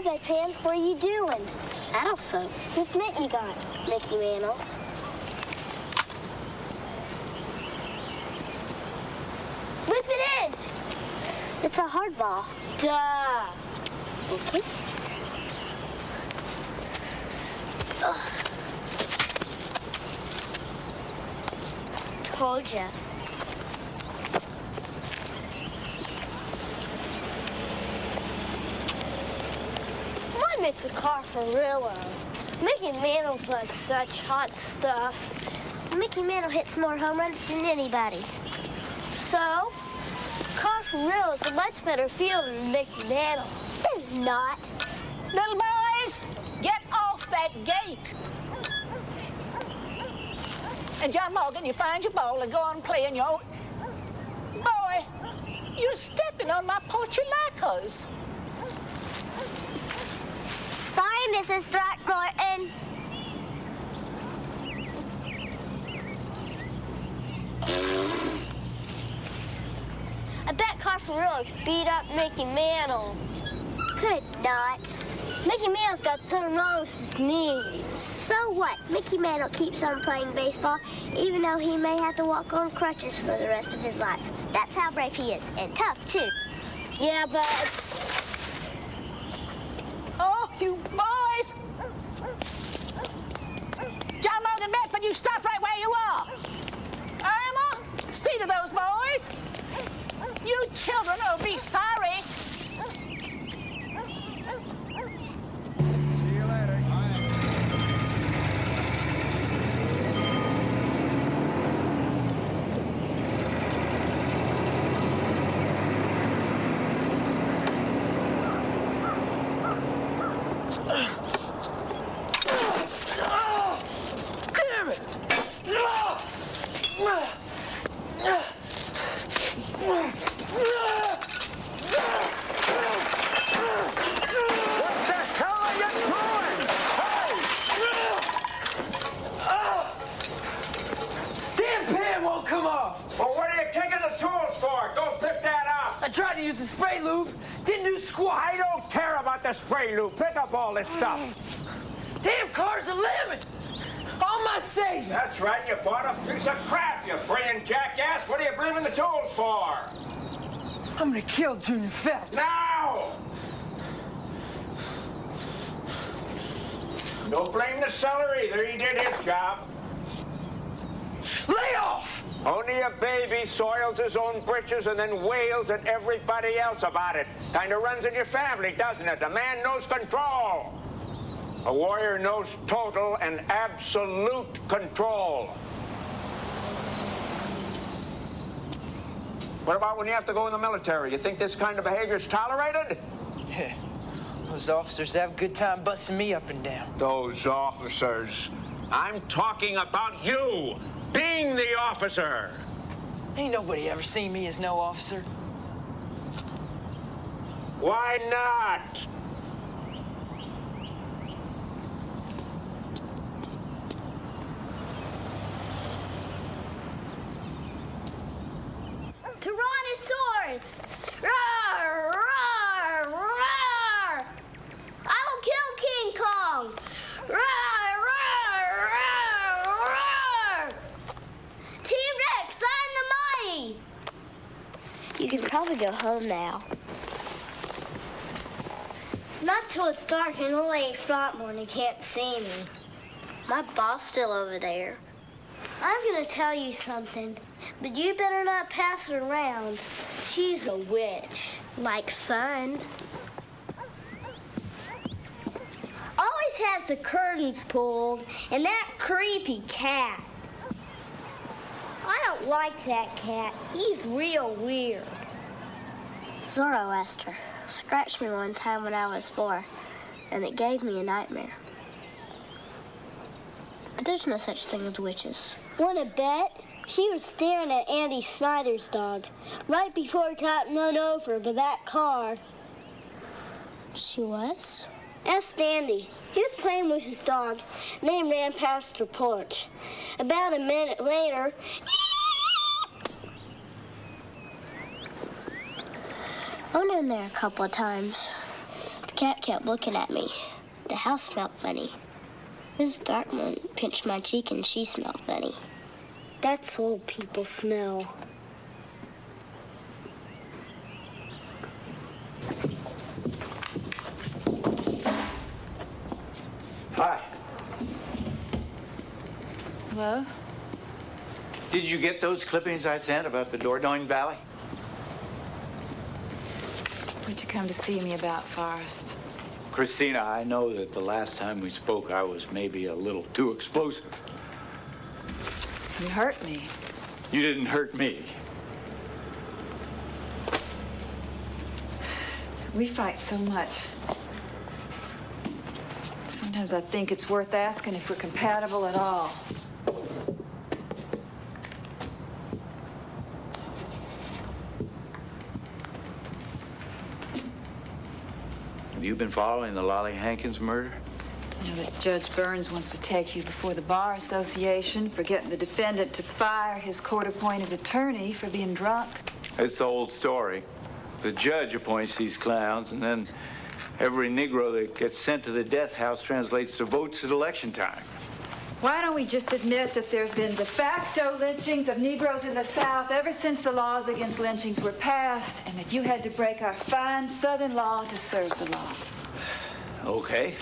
bedpan. What are you doing? Saddle soap. Whose mitt you got? Mickey Mantle's. Whip it in! It's a hard ball. Duh! Okay. Told ya. My mitt's a Carfarillo. Mickey Mantle's not such hot stuff. Mickey Mantle hits more home runs than anybody. So, Carfarillo's a much better fielder than Mickey Mantle. It's not. Little boys, get off that gate. And John Morgan, you find your ball and go on playing your own. Boy, you're stepping on my portulacos. Sorry, Mrs. Throckmorton. I bet Carfarillo could beat up Mickey Mantle. Could not. Mickey Mantle's got something wrong with his knees. So what? Mickey Mantle keeps on playing baseball, even though he may have to walk on crutches for the rest of his life. That's how brave he is, and tough, too. Yeah, but... Oh, you boys! John Morgan Medford, you stop right where you are. Irma, see to those boys. You children will be sorry. See you later. Damn it! What the hell are you doing? Damn pan won't come off! Well, what are you taking the tools for? Go pick that up. I tried to use the spray lube, didn't do squat. I don't care about the spray lube. Pick up all this stuff. Damn car's a limit! On my safe! That's right, you bought a piece of crap, you brain jackass. What are you bringing the tools for? I'm gonna kill Junior Phelps. Now! Don't blame the seller either. He did his job. Lay off! Only a baby soils his own britches and then wails at everybody else about it. Kind of runs in your family, doesn't it? A man knows control. A warrior knows total and absolute control. What about when you have to go in the military? You think this kind of behavior is tolerated? Yeah. Those officers have a good time busting me up and down. Those officers. I'm talking about you, being the officer. Ain't nobody ever seen me as no officer. Why not? Tyrannosaurus! Roar! Roar! Roar! I will kill King Kong! Roar! Roar! Roar! Roar! T-Rex, I'm the mighty! You can probably go home now. Not till it's dark and only Throckmorton can't see me. My boss still over there. I'm gonna tell you something, but you better not pass it around. She's a witch. Like fun. Always has the curtains pulled, and that creepy cat. I don't like that cat. He's real weird. Zoroaster scratched me one time when I was 4, and it gave me a nightmare. But there's no such thing as witches. Wanna bet? She was staring at Andy Snyder's dog right before it got run over by that car. She was? Ask Andy. He was playing with his dog, and they ran past her porch. About a minute later, I went in there a couple of times. The cat kept looking at me. The house smelled funny. Mrs. Darkman pinched my cheek and she smelled funny. That's old people smell. Hi. Hello? Did you get those clippings I sent about the Dordogne Valley? What'd you come to see me about, Forrest? Christina, I know that the last time we spoke, I was maybe a little too explosive. You hurt me. You didn't hurt me. We fight so much. Sometimes I think it's worth asking if we're compatible at all. Have you been following the Lolly Hankins murder? You know that Judge Burns wants to take you before the Bar Association for getting the defendant to fire his court-appointed attorney for being drunk. It's the old story. The judge appoints these clowns, and then every Negro that gets sent to the death house translates to votes at election time. Why don't we just admit that there have been de facto lynchings of Negroes in the South ever since the laws against lynchings were passed, and that you had to break our fine Southern law to serve the law? Okay.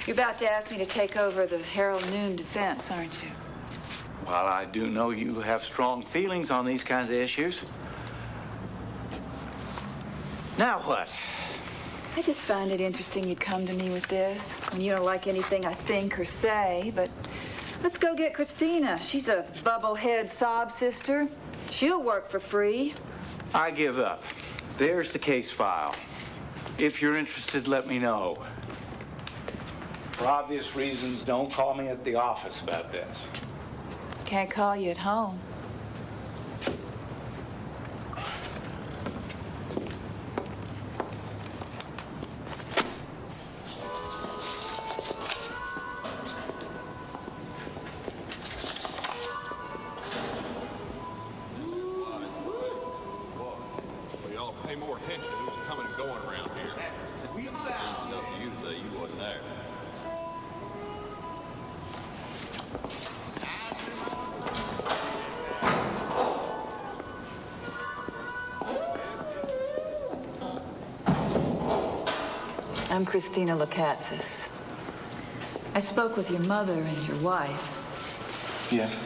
You're about to ask me to take over the Herald Noon defense, aren't you? While I do know you have strong feelings on these kinds of issues. Now what? I just find it interesting you'd come to me with this when you don't like anything I think or say, but let's go get Christina. She's a bubblehead sob sister. She'll work for free. I give up. There's the case file. If you're interested, let me know. For obvious reasons, don't call me at the office about this. Can't call you at home. Y'all pay more attention to who's coming and going around here. That's the sweet sound. Up to you today, you wasn't there. I'm Christina Lukatsis. I spoke with your mother and your wife. Yes.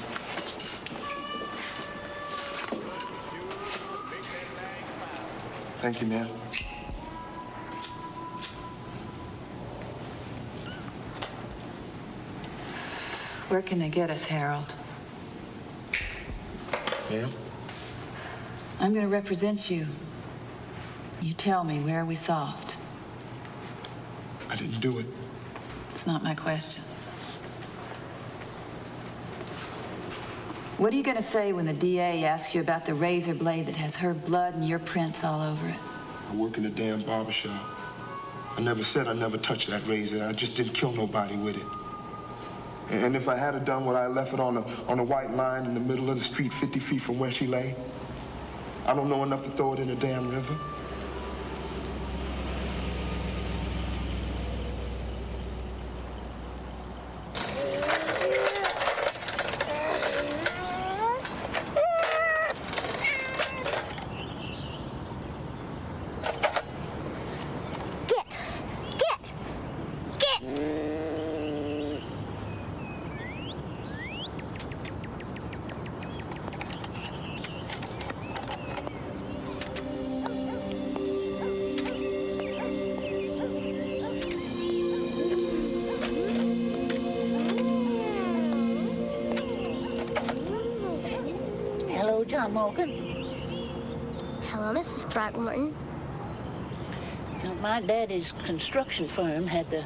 Thank you, ma'am. Where can they get us, Harold? Ma'am? I'm going to represent you. You tell me, where are we soft? I didn't do it. It's not my question. What are you going to say when the DA asks you about the razor blade that has her blood and your prints all over it? I work in a damn barbershop. I never said I never touched that razor. I just didn't kill nobody with it. And if I had have done what I left it on a white line in the middle of the street 50 feet from where she lay, I don't know enough to throw it in the damn river. Hello, John Morgan. Hello, Mrs. Throckmorton. Now, my daddy's construction firm had the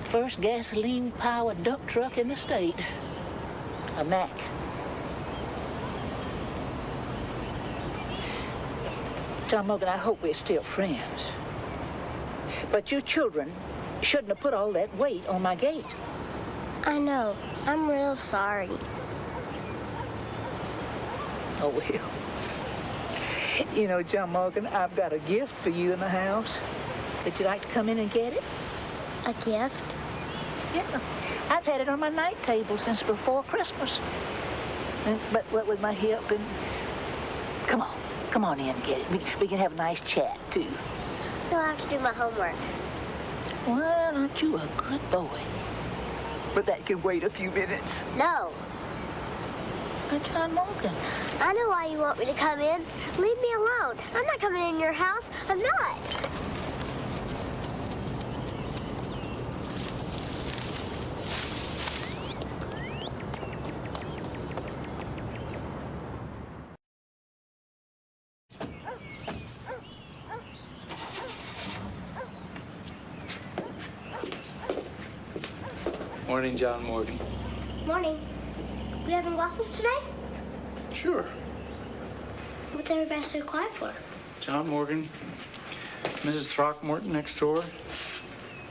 first gasoline-powered dump truck in the state, a Mack. John Morgan, I hope we're still friends. But you children shouldn't have put all that weight on my gate. I know. I'm real sorry. Oh, well. You know, John Morgan, I've got a gift for you in the house. Would you like to come in and get it? A gift? Yeah. I've had it on my night table since before Christmas. But what with my hip and... Come on in and get it. We can have a nice chat, too. No, I have to do my homework. Well, aren't you a good boy? But that can wait a few minutes. No. But John Morgan. I know why you want me to come in. Leave me alone. I'm not coming in your house. I'm not. Morning, John Morgan. Morning. We having waffles today? Sure. What's everybody so quiet for? John Morgan, Mrs. Throckmorton next door,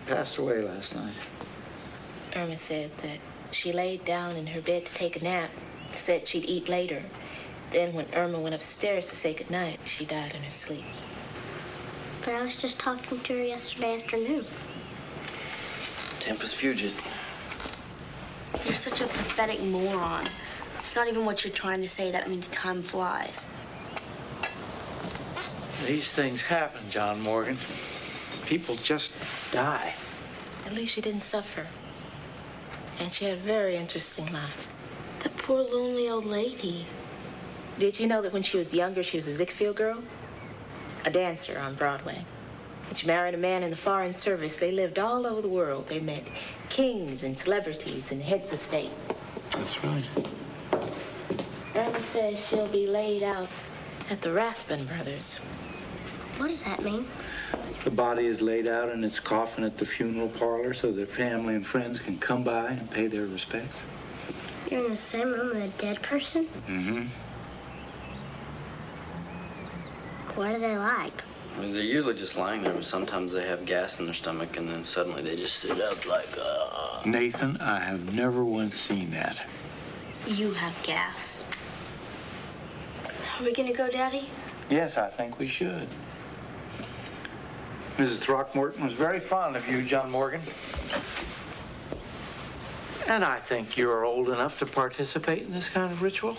passed away last night. Irma said that she laid down in her bed to take a nap, said she'd eat later. Then when Irma went upstairs to say goodnight, she died in her sleep. But I was just talking to her yesterday afternoon. Tempus fugit. You're such a pathetic moron. It's not even what you're trying to say that means time flies. These things happen, John Morgan. People just die. At least she didn't suffer. And she had a very interesting life. That poor lonely old lady. Did you know that when she was younger, she was a Ziegfeld girl? A dancer on Broadway. And she married a man in the Foreign Service. They lived all over the world. They met kings and celebrities and heads of state. That's right. Irma says she'll be laid out at the Rathbun Brothers. What does that mean? The body is laid out in its coffin at the funeral parlor so that family and friends can come by and pay their respects. You're in the same room with a dead person? Mm-hmm. What are they like? I mean, they're usually just lying there, but sometimes they have gas in their stomach, and then suddenly they just sit up like, Nathan, I have never once seen that. You have gas. Are we gonna go, Daddy? Yes, I think we should. Mrs. Throckmorton was very fond of you, John Morgan. And I think you're old enough to participate in this kind of ritual.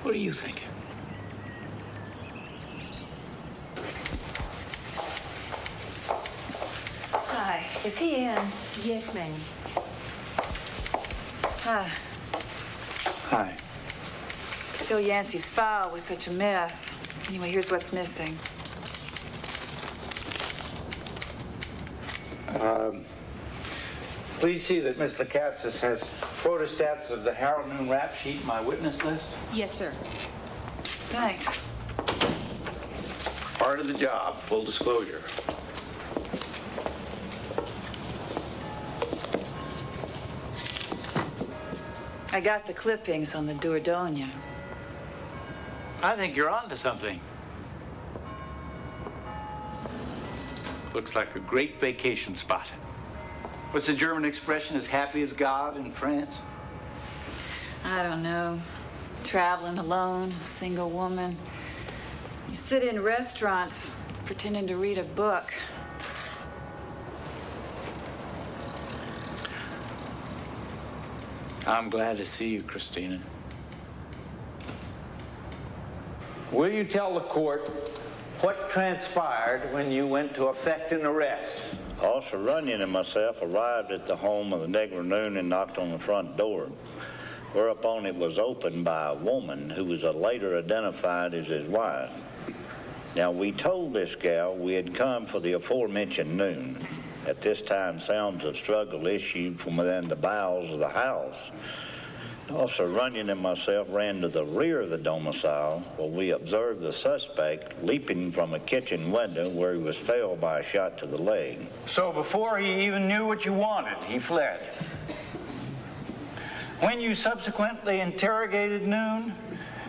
What do you think? Hi. Is he in? Yes, ma'am. Hi. Hi. Phil Yancey's file was such a mess. Anyway, here's what's missing. Please see that Miss Lakatsas has photostats of the Harold Noon rap sheet, my witness list. Yes, sir. Thanks. Part of the job, full disclosure. I got the clippings on the Dordogne. I think you're onto something. Looks like a great vacation spot. What's the German expression, as happy as God in France? I don't know. Traveling alone, a single woman. You sit in restaurants pretending to read a book. I'm glad to see you, Christina. Will you tell the court what transpired when you went to effect an arrest? Officer Runyon and myself arrived at the home of the Negro Noon and knocked on the front door, whereupon it was opened by a woman who was later identified as his wife. Now, we told this gal we had come for the aforementioned Noon. At this time, sounds of struggle issued from within the bowels of the house. Officer Runyon and myself ran to the rear of the domicile where we observed the suspect leaping from a kitchen window where he was felled by a shot to the leg. So before he even knew what you wanted, he fled. When you subsequently interrogated Noon,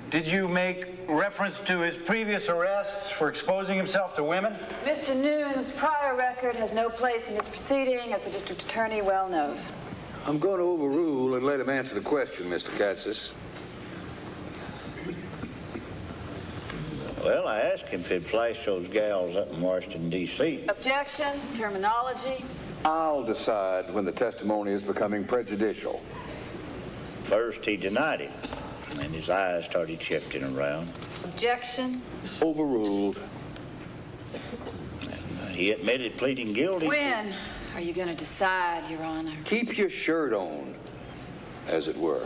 did you make reference to his previous arrests for exposing himself to women? Mr. Noon's prior record has no place in this proceeding, as the district attorney well knows. I'm going to overrule and let him answer the question, Mr. Katsas. Well, I asked him if he'd flash those gals up in Washington, D.C. Objection, terminology. I'll decide when the testimony is becoming prejudicial. First, he denied it, and then his eyes started shifting around. Objection. Overruled. And he admitted pleading guilty. When are you going to decide, Your Honor? Keep your shirt on, as it were.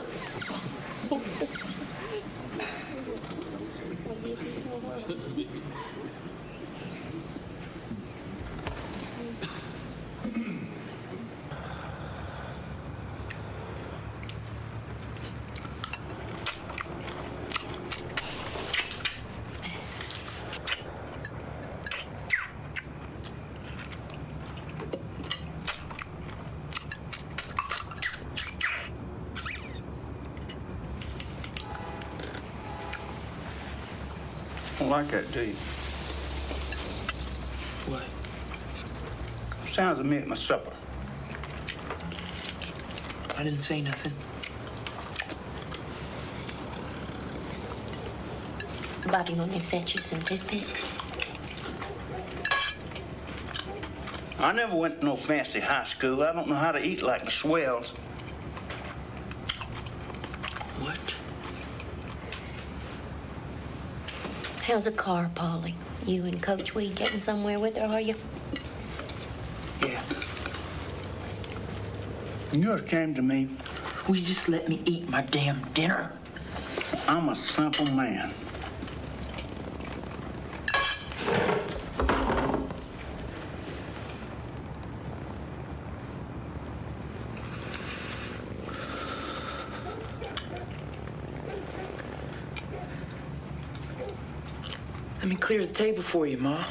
I don't like that, do you? What? Sounds of me at my supper. I didn't say nothing. Bobby, want me to fetch you some toothpicks? I never went to no fancy high school. I don't know how to eat like the swells. What? How's the car, Polly? You and Coach Weed getting somewhere with her, are you? Yeah. You ever came to me? Will you just let me eat my damn dinner? I'm a simple man. Let me clear the table for you, Ma.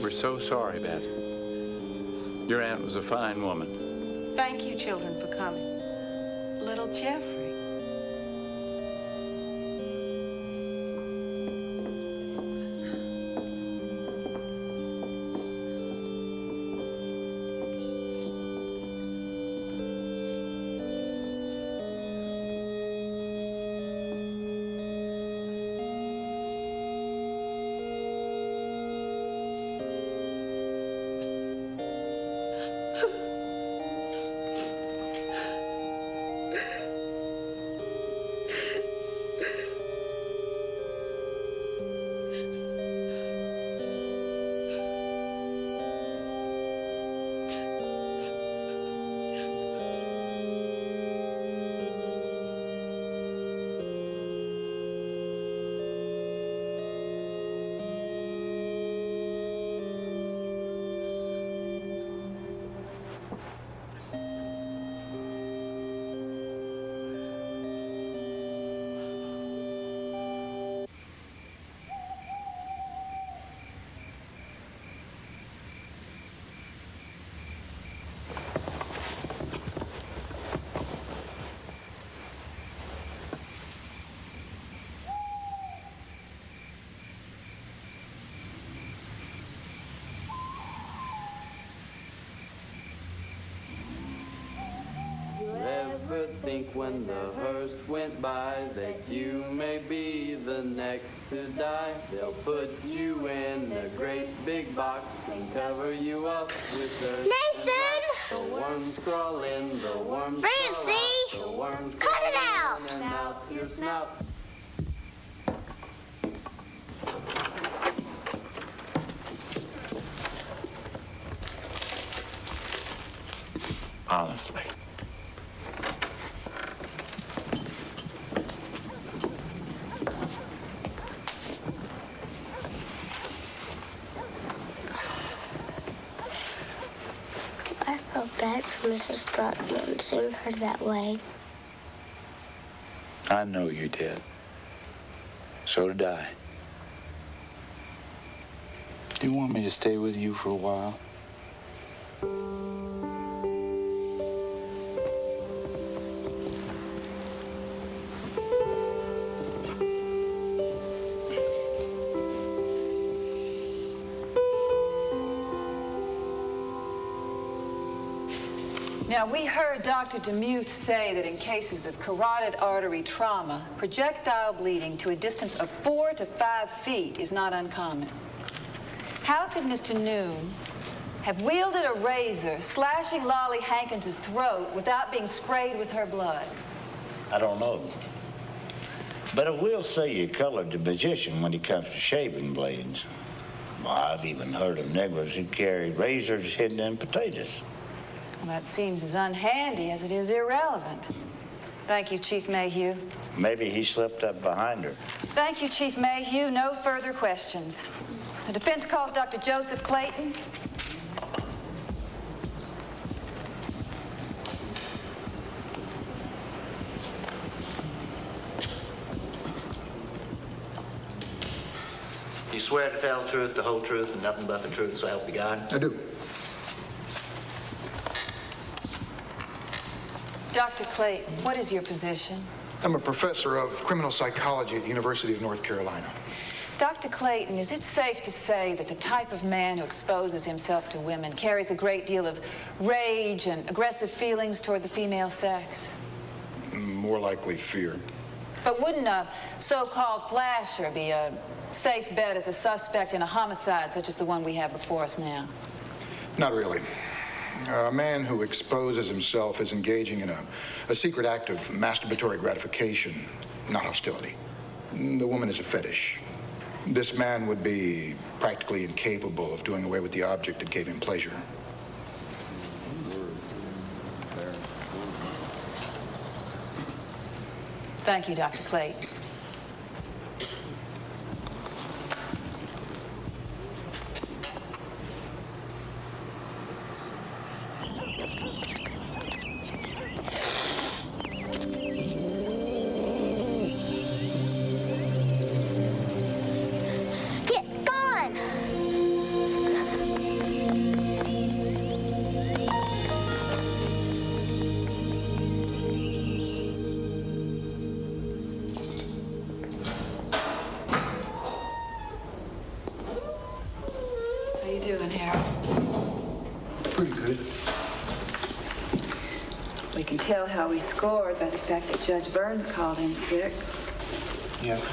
We're so sorry, Beth. Your aunt was a fine woman. Thank you, children, for coming. Little Jeffrey. Ever think when the hearse went by that you may be the next to die? They'll put you in a great big box and cover you up with dirt. Nathan! The worms crawl in, the worms Francie! crawl out, the worms Cut it crawl out! in and out your snout. Honestly. I felt bad for Mrs. Broadman seeing her that way. I know you did. So did I. Do you want me to stay with you for a while? Now, we heard Dr. DeMuth say that in cases of carotid artery trauma, projectile bleeding to a distance of 4 to 5 feet is not uncommon. How could Mr. Noon have wielded a razor, slashing Lolly Hankins' throat without being sprayed with her blood? I don't know. But I will say you colored the magician when it comes to shaving blades. Well, I've even heard of negroes who carry razors hidden in potatoes. Well, that seems as unhandy as it is irrelevant. Thank you, Chief Mayhew. Maybe he slipped up behind her. Thank you, Chief Mayhew. No further questions. The defense calls Dr. Joseph Clayton. You swear to tell the truth, the whole truth, and nothing but the truth, so help you God? I do. Dr. Clayton, what is your position? I'm a professor of criminal psychology at the University of North Carolina. Dr. Clayton, is it safe to say that the type of man who exposes himself to women carries a great deal of rage and aggressive feelings toward the female sex? More likely fear. But wouldn't a so-called flasher be a safe bet as a suspect in a homicide such as the one we have before us now? Not really. A man who exposes himself is engaging in a secret act of masturbatory gratification, not hostility. The woman is a fetish. This man would be practically incapable of doing away with the object that gave him pleasure. Thank you, Dr. Clayton. Tell how we scored by the fact that Judge Burns called in sick. Yes.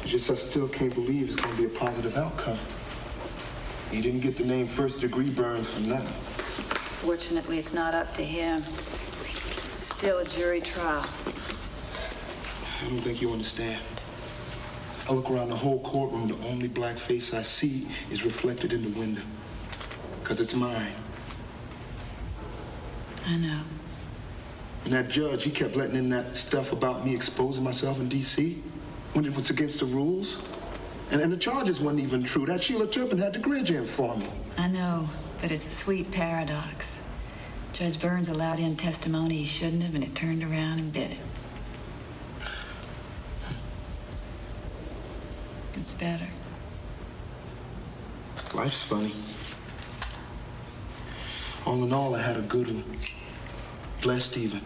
It's just I still can't believe it's going to be a positive outcome. He didn't get the name first-degree Burns for nothing. Fortunately, it's not up to him. It's still a jury trial. I don't think you understand. I look around the whole courtroom, the only black face I see is reflected in the window. Because it's mine. I know. And that judge, he kept letting in that stuff about me exposing myself in D.C. when it was against the rules. And the charges weren't even true. That Sheila Turpin had the grudge in for me. I know, but it's a sweet paradox. Judge Burns allowed in testimony he shouldn't have, and it turned around and bit him. It's better. Life's funny. All in all, I had a good one. Blessed even.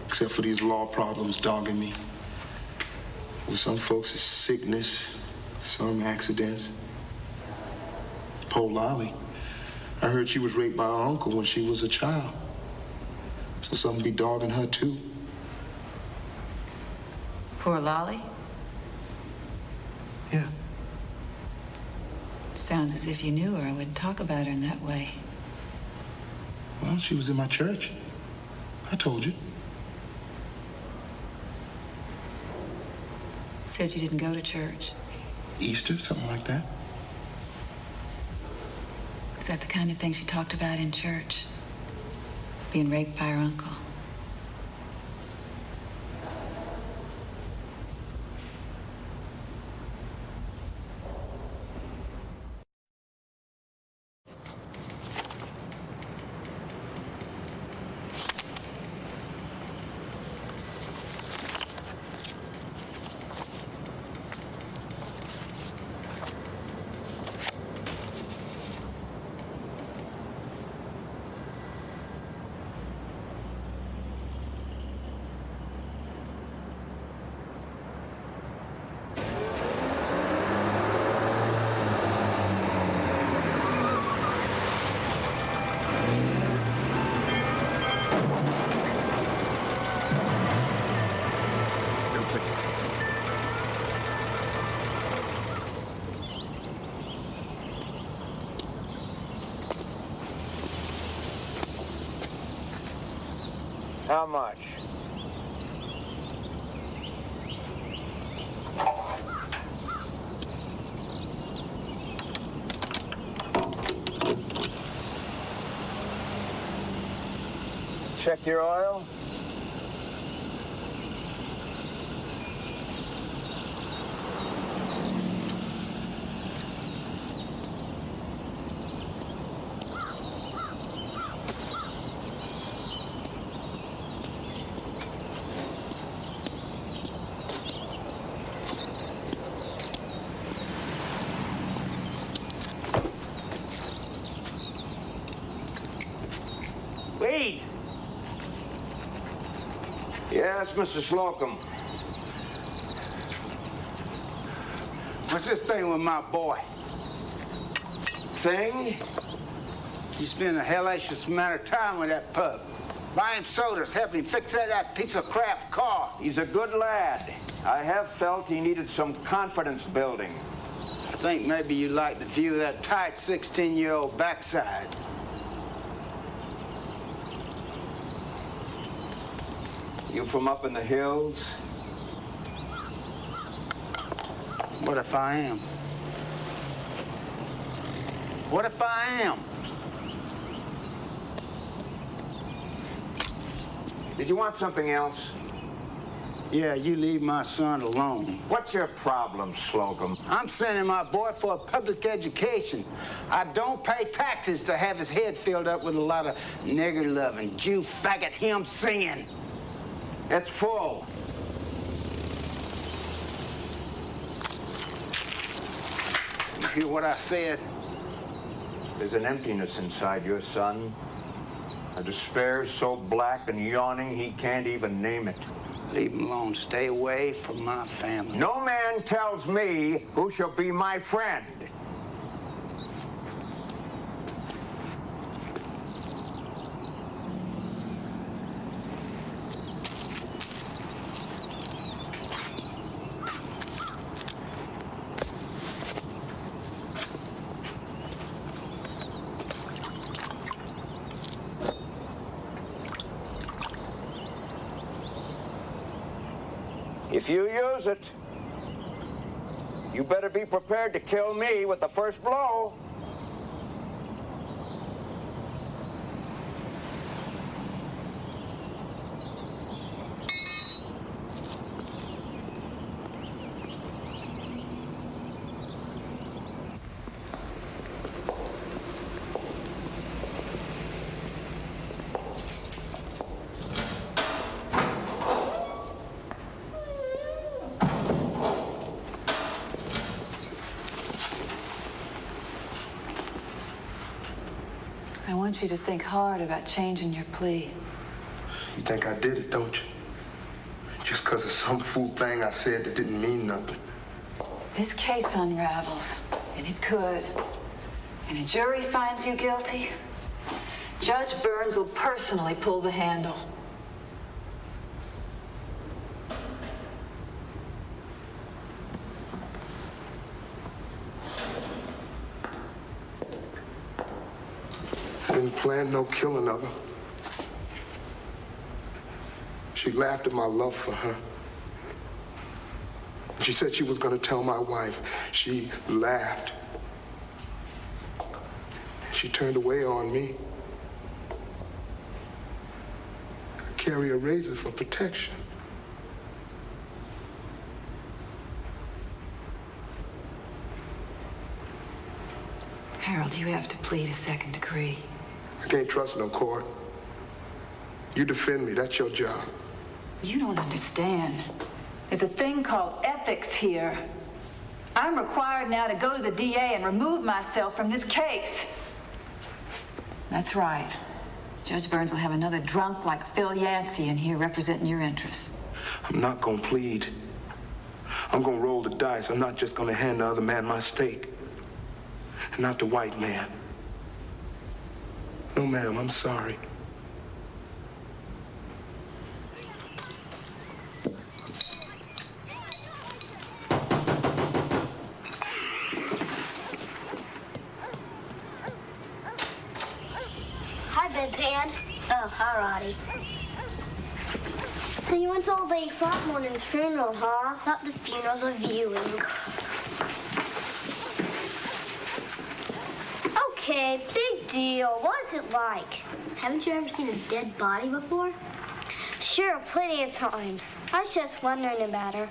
Except for these law problems dogging me. With some folks, it's sickness, some accidents. Poor Lolly. I heard she was raped by her uncle when she was a child. So something be dogging her, too. Poor Lolly? Yeah. Sounds as if you knew her. I wouldn't talk about her in that way. Well, she was in my church. I told you. Said you didn't go to church. Easter, something like that. Is that the kind of thing she talked about in church? being raped by her uncle. How much? Check your oil. Wait! Yes, Mr. Slocum. What's this thing with my boy? Thing? You spend a hellacious amount of time with that pup. Buy him sodas, help him fix that piece of crap car. He's a good lad. I have felt he needed some confidence building. I think maybe you like the view of that tight 16-year-old backside. You from up in the hills? What if I am? What if I am? Did you want something else? Yeah, you leave my son alone. What's your problem, Slocum? I'm sending my boy for a public education. I don't pay taxes to have his head filled up with a lot of nigger-loving, Jew faggot hymn singing. It's full. You hear what I said? There's an emptiness inside your son. A despair so black and yawning he can't even name it. Leave him alone. Stay away from my family. No man tells me who shall be my friend. If you use it, you better be prepared to kill me with the first blow. I want you to think hard about changing your plea. You think I did it, don't you? Just because of some fool thing I said that didn't mean nothing. This case unravels, and it could. And a jury finds you guilty. Judge Burns will personally pull the handle. I didn't plan no killing of her. She laughed at my love for her. She said she was going to tell my wife. She laughed. She turned away on me. carry a razor for protection. Harold, you have to plead a second degree. I can't trust no court. You defend me, that's your job. You don't understand. There's a thing called ethics here. I'm required now to go to the DA and remove myself from this case. That's right. Judge Burns will have another drunk like Phil Yancey in here representing your interests. I'm not gonna plead. I'm gonna roll the dice. I'm not just gonna hand the other man my stake. And not the white man. No, ma'am, I'm sorry. Hi, Bedpan. Oh, hi, Roddy. So you went all day Throckmorton's funeral, huh? Not the funeral, the viewing. Okay, big deal. What was it like? Haven't you ever seen a dead body before? Sure, plenty of times. I was just wondering about her.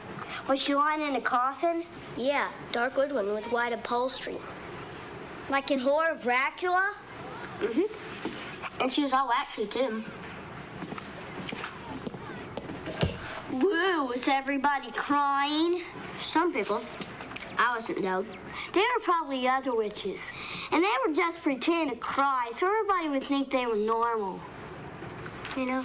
Was she lying in a coffin? Yeah, dark wood one with white upholstery. Like in Horror of Dracula? Mm-hmm. And she was all waxy, too. Woo, was everybody crying? Some people. I wasn't, though. They were probably other witches. And they were just pretending to cry, so everybody would think they were normal. You know,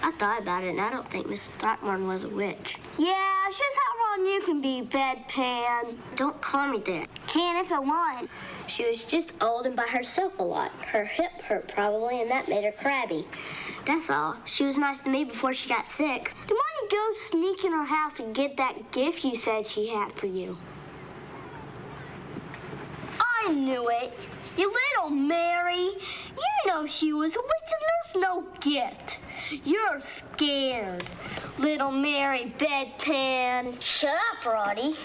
I thought about it, and I don't think Mrs. Throckmorton was a witch. Yeah, it's just how wrong you can be, Bedpan. Don't call me that. Can if I want. She was just old and by herself a lot. Her hip hurt probably, and that made her crabby. That's all. She was nice to me before she got sick. Do you want to go sneak in her house and get that gift you said she had for you? I knew it. You little Mary. You know she was a witch and there's no gift. You're scared. Little Mary Bedpan. Shut up, Roddy.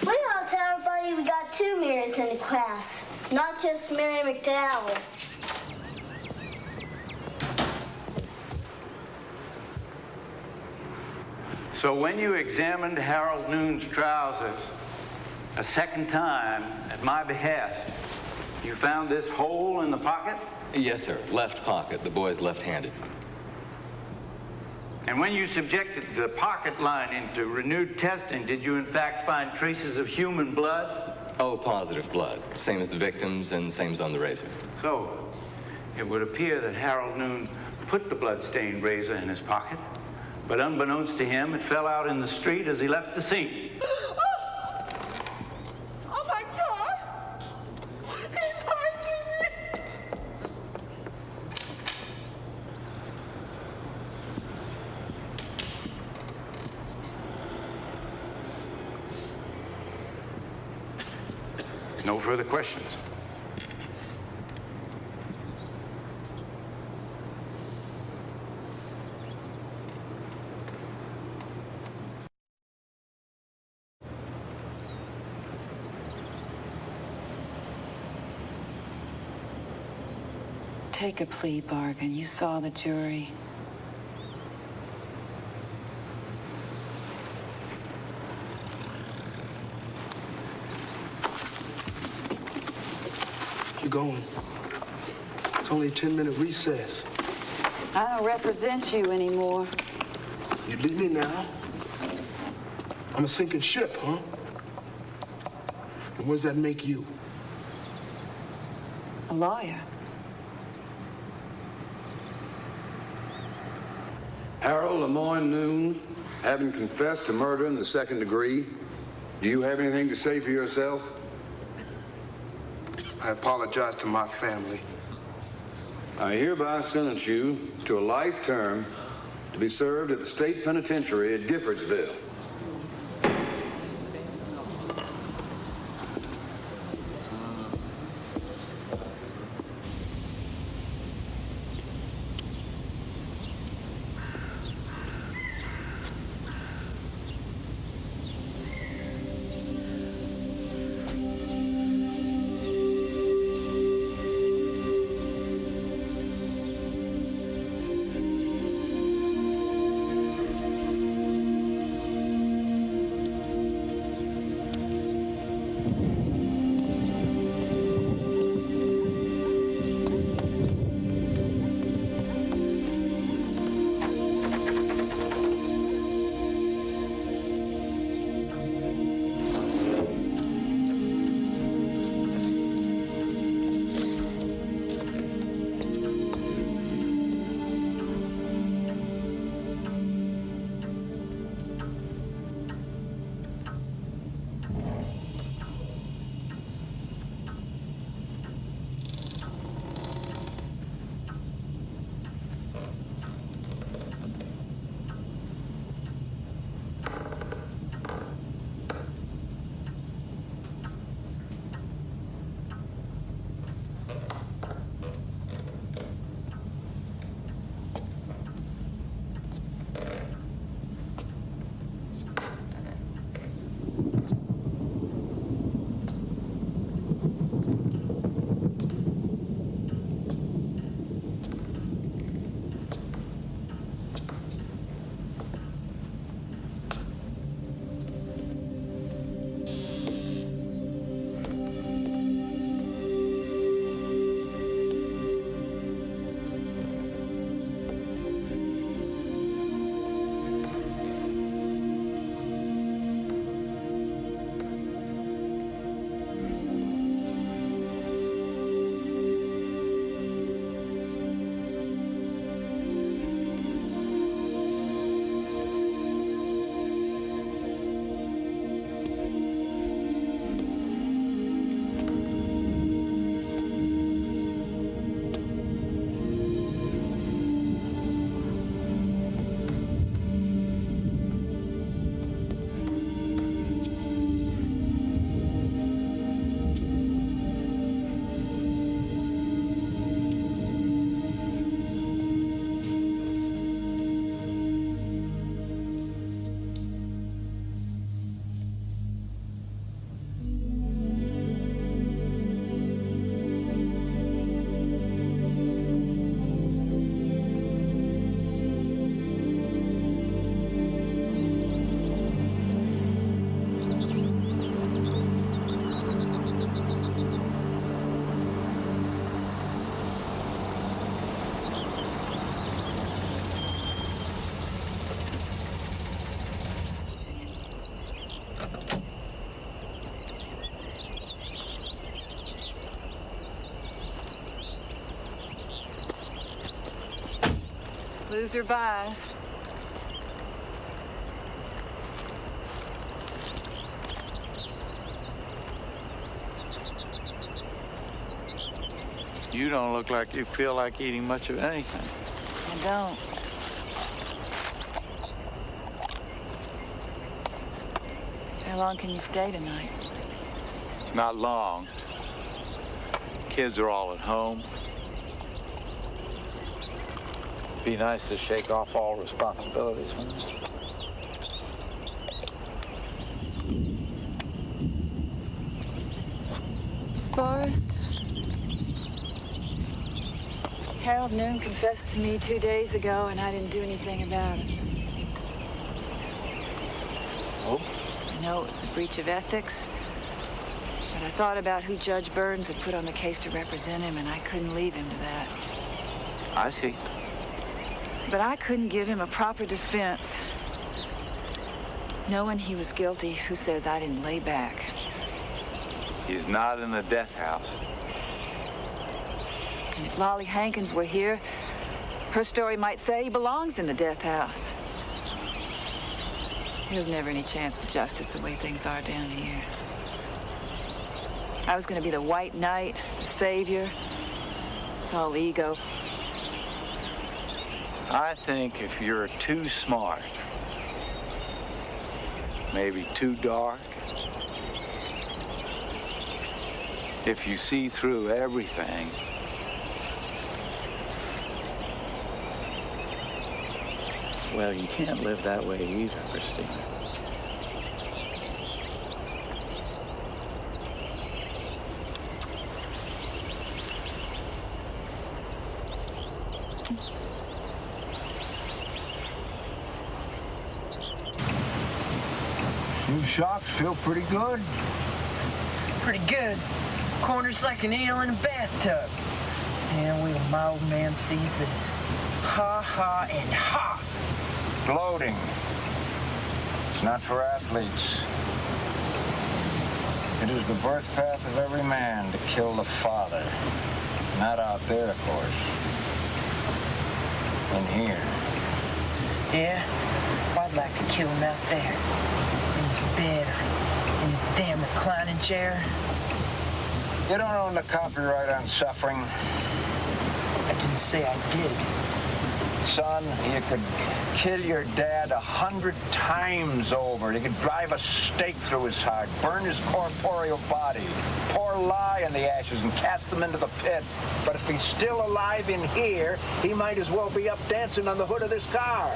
We ought to tell everybody we got two Marys in the class, not just Mary McDowell. So when you examined Harold Noon's trousers a second time at my behest, you found this hole in the pocket? Yes, sir. Left pocket. The boy's left-handed. And when you subjected the pocket line into renewed testing, did you in fact find traces of human blood? Oh, positive blood. Same as the victims and same as on the razor. So, it would appear that Harold Noon put the blood-stained razor in his pocket, but unbeknownst to him, it fell out in the street as he left the scene. Oh, my God! He's hiding me! No further questions. Take a plea bargain. You saw the jury. You going? It's only a 10-minute recess. I don't represent you anymore. You leave me now? I'm a sinking ship, huh? And what does that make you? A lawyer. Harold Lemoyne Noon, having confessed to murder in the second degree, do you have anything to say for yourself? I apologize to my family. I hereby sentence you to a life term to be served at the state penitentiary at Giffordsville. Loser buys. You don't look like you feel like eating much of anything. I don't. How long can you stay tonight? Not long. Kids are all at home. Be nice to shake off all responsibilities, wouldn't it? Forrest? Harold Noon confessed to me 2 days ago, and I didn't do anything about it. Oh? I know it was a breach of ethics, but I thought about who Judge Burns had put on the case to represent him, and I couldn't leave him to that. I see. But I couldn't give him a proper defense. Knowing he was guilty, who says I didn't lay back? He's not in the death house. And if Lolly Hankins were here, her story might say he belongs in the death house. There's never any chance for justice the way things are down here. I was going to be the white knight, the savior. It's all ego. I think if you're too smart, maybe too dark, if you see through everything, well, you can't live that way either, Christina. New shocks feel pretty good. Pretty good. Corner's like an eel in a bathtub. And wait till my old man sees this. Ha, ha, and ha! Gloating. It's not for athletes. It is the birth path of every man to kill the father. Not out there, of course. In here. Yeah? Well, I'd like to kill him out there. In his bed, in his damn reclining chair. You don't own the copyright on suffering. I didn't say I did. Son, you could kill your dad 100 times over. You could drive a stake through his heart, burn his corporeal body, pour lye in the ashes and cast them into the pit. But if he's still alive in here, he might as well be up dancing on the hood of this car.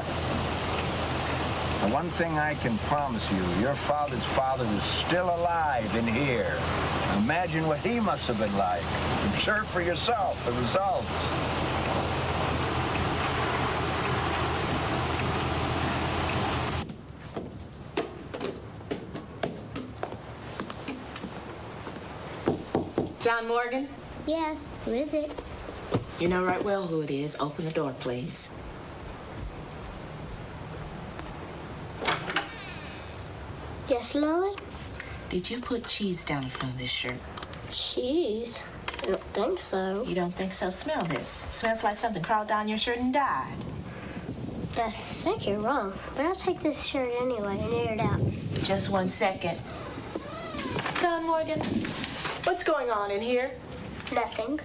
The one thing I can promise you, your father's father is still alive in here. Imagine what he must have been like. Observe for yourself the results. John Morgan? Yes, who is it? You know right well who it is. Open the door, please. Yes, Lily? Did you put cheese down in front of this shirt? Cheese? I don't think so. You don't think so? Smell this. Smells like something crawled down your shirt and died. I think you're wrong, but I'll take this shirt anyway and air it out. Just 1 second. John Morgan, what's going on in here? Nothing.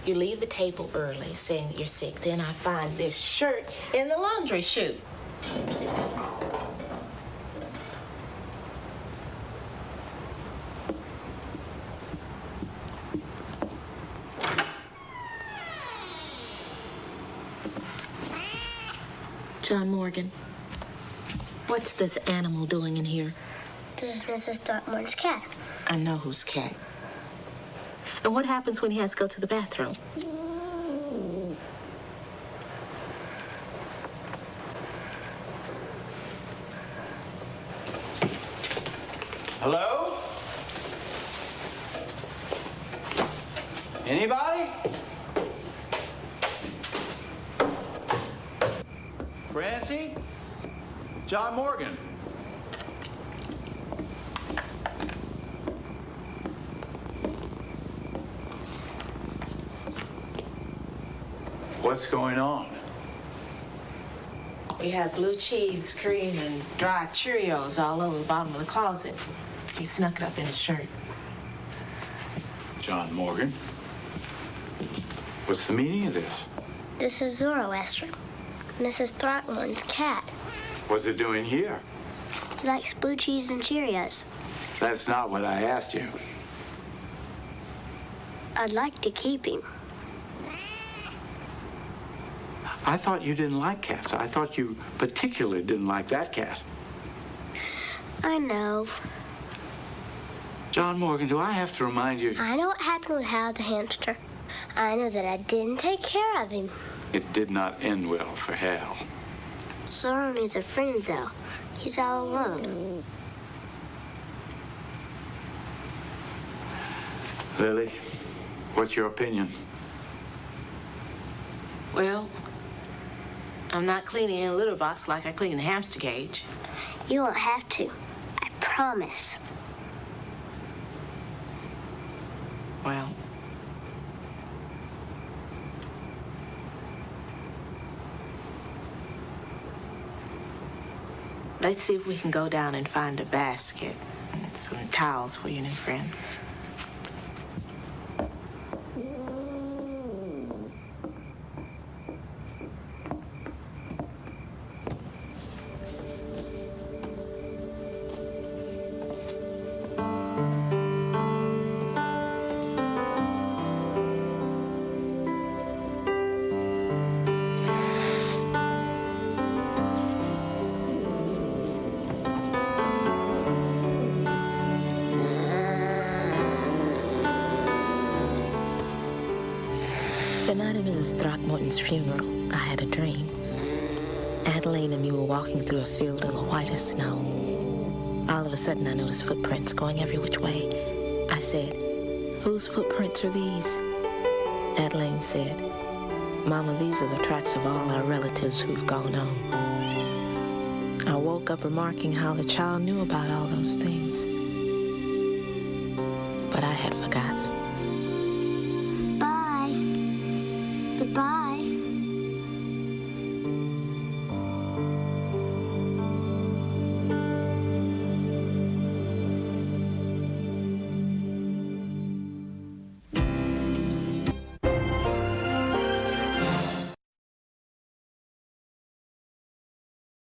You leave the table early saying that you're sick. Then I find this shirt in the laundry chute. John Morgan, what's this animal doing in here? This is Mrs. Dartmoor's cat. I know whose cat. And what happens when he has to go to the bathroom? Hello? Anybody? Francie? John Morgan. What's going on? We had blue cheese, cream, and dry Cheerios all over the bottom of the closet. He snuck it up in his shirt. John Morgan, what's the meaning of this? This is Zoroaster, Mrs. Throckmorton's cat. What's it doing here? He likes blue cheese and Cheerios. That's not what I asked you. I'd like to keep him. I thought you didn't like cats. I thought you particularly didn't like that cat. I know. John Morgan, do I have to remind you? I know what happened with Hal the hamster. I know that I didn't take care of him. It did not end well for Hal. Zorro needs a friend, though. He's all alone. Lily, what's your opinion? Well, I'm not cleaning a litter box like I clean the hamster cage. You won't have to. I promise. Well, let's see if we can go down and find a basket and some towels for your new friend. The night of Mrs. Throckmorton's funeral, I had a dream. Adeline and me were walking through a field of the whitest snow. All of a sudden, I noticed footprints going every which way. I said, "Whose footprints are these?" Adeline said, "Mama, these are the tracks of all our relatives who've gone on." I woke up remarking how the child knew about all those things.